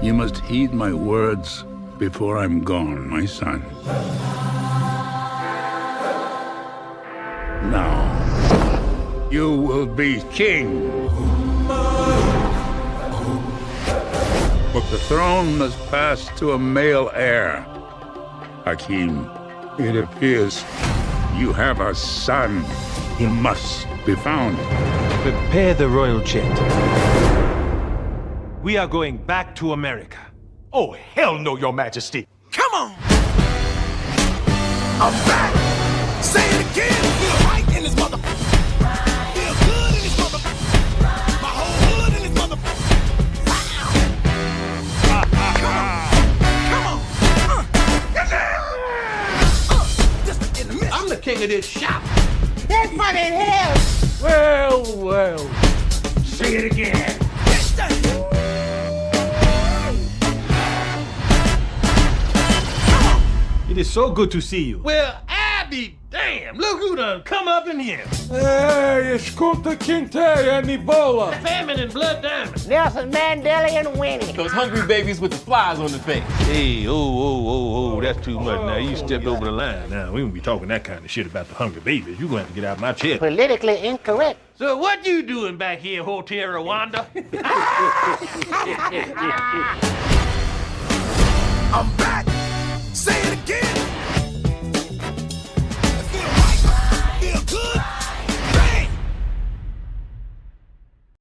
You must heed my words before I'm gone, my son. Now, you will be king. But the throne must pass to a male heir. Hakim, it appears you have a son. He must be found. Prepare the royal jet. We are going back to America. Oh, hell no, Your Majesty. Come on! I'm back! Say it again! Feel right in this mother... Feel good in this mother... My whole hood in this mother... Come on! I'm the king of this shop. That's funny in hell! Well. Say it again. It is so good to see you. Well, I be damn. Look who done come up in here. Hey, escuta quem tem Ebola. Famine and Blood Diamond. Nelson Mandela and Winnie. Those hungry babies with the flies on the face. Hey, oh, that's too much. Now, you stepped over the line. Now, we won't be talking that kind of shit about the hungry babies. You're going to have to get out of my chair. Politically incorrect. So what you doing back here, Hotel Rwanda? I'm back! Say it again!